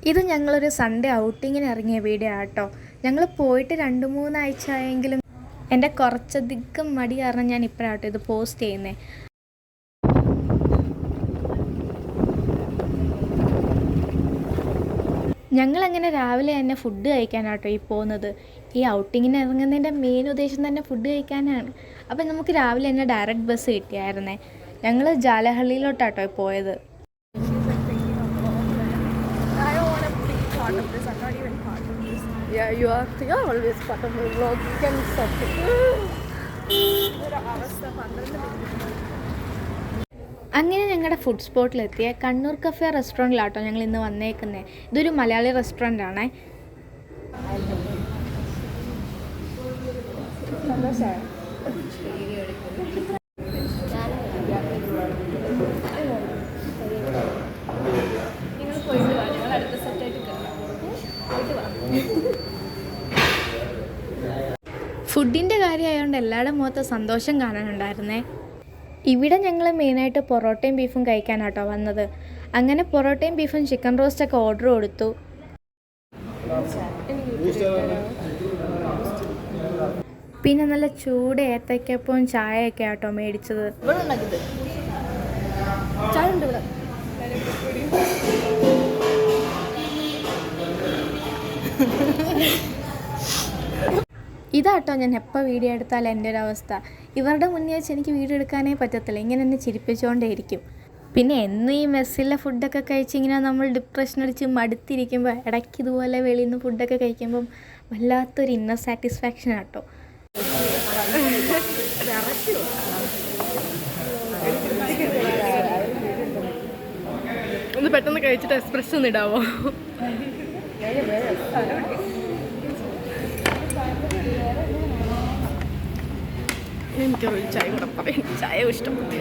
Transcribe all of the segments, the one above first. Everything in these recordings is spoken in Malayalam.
ഇത് ഞങ്ങളൊരു സൺഡേ ഔട്ടിങ്ങിന് ഇറങ്ങിയ വീഡിയോ ആട്ടോ. ഞങ്ങൾ പോയിട്ട് 2-3 ആഴ്ച ആയെങ്കിലും എൻ്റെ കുറച്ചധികം മടി കാരണം ഞാൻ ഇപ്പോഴാട്ടോ ഇത് പോസ്റ്റ് ചെയ്യുന്നത്. ഞങ്ങളങ്ങനെ രാവിലെ തന്നെ ഫുഡ് കഴിക്കാനാട്ടോ ഈ പോകുന്നത്. ഈ ഔട്ടിങ്ങിന് ഇറങ്ങുന്നതിൻ്റെ മെയിൻ ഉദ്ദേശം തന്നെ ഫുഡ് കഴിക്കാനാണ്. അപ്പം നമുക്ക് രാവിലെ തന്നെ ഡയറക്റ്റ് ബസ് കിട്ടിയായിരുന്നേ. ഞങ്ങൾ ജാലഹള്ളിയിലോട്ടാട്ടോ പോയത്. Yeah, you are always part of the vlog. You can stop it. അങ്ങനെ ഞങ്ങളുടെ ഫുഡ് സ്പോട്ടിലെത്തിയ കണ്ണൂർ കഫേ റെസ്റ്റോറൻറ്റിലാട്ടോ ഞങ്ങൾ ഇന്ന് വന്നേക്കുന്നത്. ഇതൊരു മലയാളി റെസ്റ്റോറൻ്റ് ആണേ. ഫുഡിൻ്റെ കാര്യമായതുകൊണ്ട് എല്ലാവരുടെ മുഖത്ത് സന്തോഷം കാണാനുണ്ടായിരുന്നേ. ഇവിടെ ഞങ്ങൾ മെയിനായിട്ട് പൊറോട്ടയും ബീഫും കഴിക്കാനാട്ടോ വന്നത്. അങ്ങനെ പൊറോട്ടയും ബീഫും ചിക്കൻ റോസ്റ്റൊക്കെ ഓർഡർ കൊടുത്തു. പിന്നെ നല്ല ചൂട് ഏത്തയ്ക്കപ്പവും ചായയൊക്കെ ആട്ടോ മേടിച്ചത്. ഇതാട്ടോ ഞാൻ എപ്പോൾ വീഡിയോ എടുത്താലും എൻ്റെ ഒരു അവസ്ഥ. ഇവരുടെ മുന്നേ വെച്ച് എനിക്ക് വീഡിയോ എടുക്കാനേ പറ്റത്തില്ല. ഇങ്ങനെ എന്നെ ചിരിപ്പിച്ചുകൊണ്ടേയിരിക്കും. പിന്നെ എന്നും ഈ മെസ്സിലെ ഫുഡൊക്കെ കഴിച്ച് ഇങ്ങനെ നമ്മൾ ഡിപ്രഷൻ അടിച്ച് മടുത്തിരിക്കുമ്പോൾ ഇടയ്ക്ക് ഇതുപോലെ വെളിയിൽ നിന്ന് ഫുഡൊക്കെ കഴിക്കുമ്പം വല്ലാത്തൊരു ഇന്നർ സാറ്റിസ്ഫാക്ഷൻ ആട്ടോ. ഒന്ന് പെട്ടെന്ന് കഴിച്ചിട്ട് എക്സ്പ്രഷൻ ഒന്ന് ഇടാവോ? എനിക്കൊരു ചായ കൂടെ പറയാം. ചായ ഇഷ്ടപ്പെട്ടു.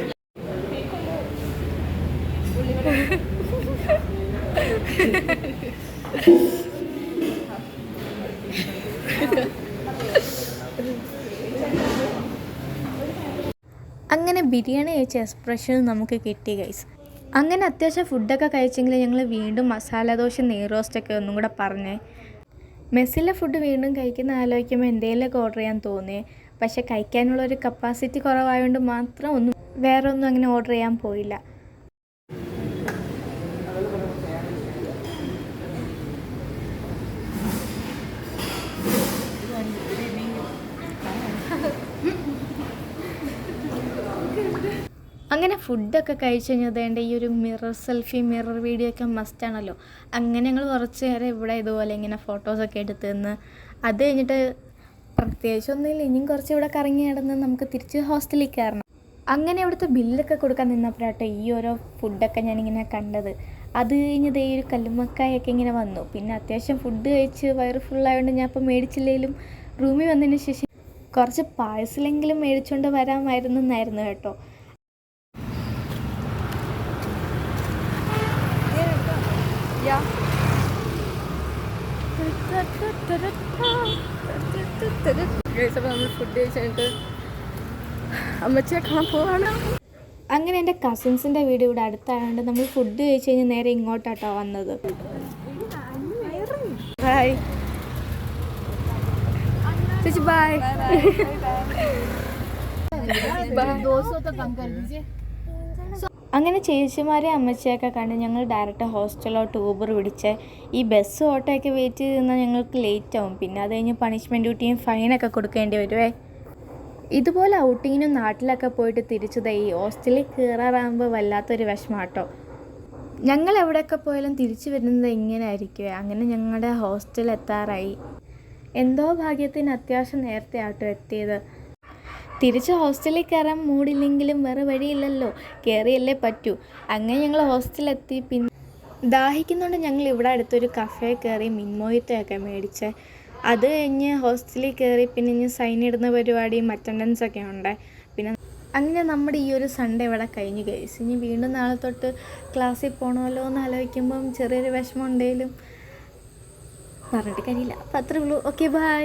അങ്ങനെ ബിരിയാണി കഴിച്ച എക്സ്പ്രഷൻ നമുക്ക് കിട്ടി ഗൈസ്. അങ്ങനെ അത്യാവശ്യം ഫുഡൊക്കെ കഴിച്ചെങ്കിൽ ഞങ്ങൾ വീണ്ടും മസാല ദോശ നെയ്റോസ്റ്റൊക്കെ ഒന്നും കൂടെ പറഞ്ഞേ. മെസ്സിലെ ഫുഡ് വീണ്ടും കഴിക്കുന്ന ആലോചിക്കുമ്പോൾ എന്തെങ്കിലുമൊക്കെ ഓർഡർ ചെയ്യാൻ തോന്നിയേ. പക്ഷെ കഴിക്കാനുള്ളൊരു കപ്പാസിറ്റി കുറവായതുകൊണ്ട് മാത്രം വേറെ ഒന്നും അങ്ങനെ ഓർഡർ ചെയ്യാൻ പോയില്ല. അങ്ങനെ ഫുഡൊക്കെ കഴിച്ച് കഴിഞ്ഞതേണ്ട ഈ ഒരു മിറർ വീഡിയോ ഒക്കെ മസ്റ്റാണല്ലോ. അങ്ങനെ ഞങ്ങൾ കുറച്ച് നേരം ഇവിടെ ഇതുപോലെ ഇങ്ങനെ ഫോട്ടോസൊക്കെ എടുത്ത് നിന്ന് അത് കഴിഞ്ഞിട്ട് പ്രത്യേകിച്ചൊന്നുമില്ല, ഇനിയും കുറച്ച് ഇവിടെ കറങ്ങി നടന്ന് നമുക്ക് തിരിച്ച് ഹോസ്റ്റലിൽ കയറണം. അങ്ങനെ ഇവിടുത്തെ ബില്ലൊക്കെ കൊടുക്കാൻ നിന്നപ്പോഴാട്ടോ ഈ ഓരോ ഫുഡൊക്കെ ഞാനിങ്ങനെ കണ്ടത്. അത് കഴിഞ്ഞത് ഈ ഒരു കല്ലുമ്മക്കായൊക്കെ ഇങ്ങനെ വന്നു. പിന്നെ അത്യാവശ്യം ഫുഡ് കഴിച്ച് വയറ് ഫുള്ളായതുകൊണ്ട് ഞാൻ ഇപ്പോൾ മേടിച്ചില്ലെങ്കിലും റൂമിൽ വന്നതിന് ശേഷം കുറച്ച് പാഴ്സലെങ്കിലും മേടിച്ചുകൊണ്ട് വരാമായിരുന്നു എന്നായിരുന്നു കേട്ടോ. നമ്മൾ ഫുഡ് കഴിച്ചിട്ട് അമ്മച്ചിയെ കാണാൻ പോവാണ്. അങ്ങനെ എൻ്റെ കസിൻസിൻ്റെ വീട് ഇവിടെ അടുത്തായതുകൊണ്ട് നമ്മൾ ഫുഡ് കഴിച്ച് കഴിഞ്ഞ് നേരെ ഇങ്ങോട്ടാട്ടോ വന്നത്. ബൈ ചേച്ചി, ബൈ. അങ്ങനെ ചേച്ചിമാരെ അമ്മച്ചിയൊക്കെ കണ്ട് ഞങ്ങൾ ഡയറക്റ്റ് ഹോസ്റ്റലിലോട്ട് ഊബർ പിടിച്ച് ഈ ബസ് ഓട്ടോയൊക്കെ വെയിറ്റ് ചെയ്ത് നിന്നാൽ ഞങ്ങൾക്ക് ലേറ്റ് ആവും. പിന്നെ അത് കഴിഞ്ഞ് പണിഷ്മെൻറ്റ് ഡ്യൂട്ടിയും ഫൈനൊക്കെ കൊടുക്കേണ്ടി വരുവേ. ഇതുപോലെ ഔട്ടിങ്ങിനും നാട്ടിലൊക്കെ പോയിട്ട് തിരിച്ചത് ഈ ഹോസ്റ്റലിൽ കയറാറാകുമ്പോൾ വല്ലാത്തൊരു വിഷമാട്ടോ. ഞങ്ങൾ എവിടെയൊക്കെ പോയാലും തിരിച്ചു വരുന്നത് ഇങ്ങനെ ആയിരിക്കുമേ. അങ്ങനെ ഞങ്ങളുടെ ഹോസ്റ്റൽ എത്താറായി. എന്തോ ഭാഗ്യത്തിന് അത്യാവശ്യം നേരത്തെ ആട്ടോ എത്തിയത്. തിരിച്ച് ഹോസ്റ്റലിൽ കയറാൻ മൂടില്ലെങ്കിലും വേറെ വഴിയില്ലല്ലോ, കയറിയല്ലേ പറ്റൂ. അങ്ങനെ ഞങ്ങൾ ഹോസ്റ്റലിലെത്തി. പിന്നെ ദാഹിക്കുന്നതുകൊണ്ട് ഞങ്ങൾ ഇവിടെ അടുത്തൊരു കഫേ കയറി മിൻമോയിത്തൊക്കെ മേടിച്ച് അത് കഴിഞ്ഞ് ഹോസ്റ്റലിൽ കയറി. പിന്നെ ഇനി സൈൻ ഇടുന്ന പരിപാടിയും അറ്റൻഡൻസൊക്കെ ഉണ്ട്. പിന്നെ അങ്ങനെ നമ്മുടെ ഈ ഒരു സൺഡേ ഇവിടെ കഴിഞ്ഞു ഗൈസ്. ഇനി വീണ്ടും നാളെ തൊട്ട് ക്ലാസ്സിൽ പോകണമല്ലോ എന്ന് ആലോചിക്കുമ്പം ചെറിയൊരു വിഷമം ഉണ്ടെങ്കിലും പറഞ്ഞിട്ട് കാര്യമില്ല. അപ്പോൾ അത്രേ ഉള്ളൂ. Okay, by.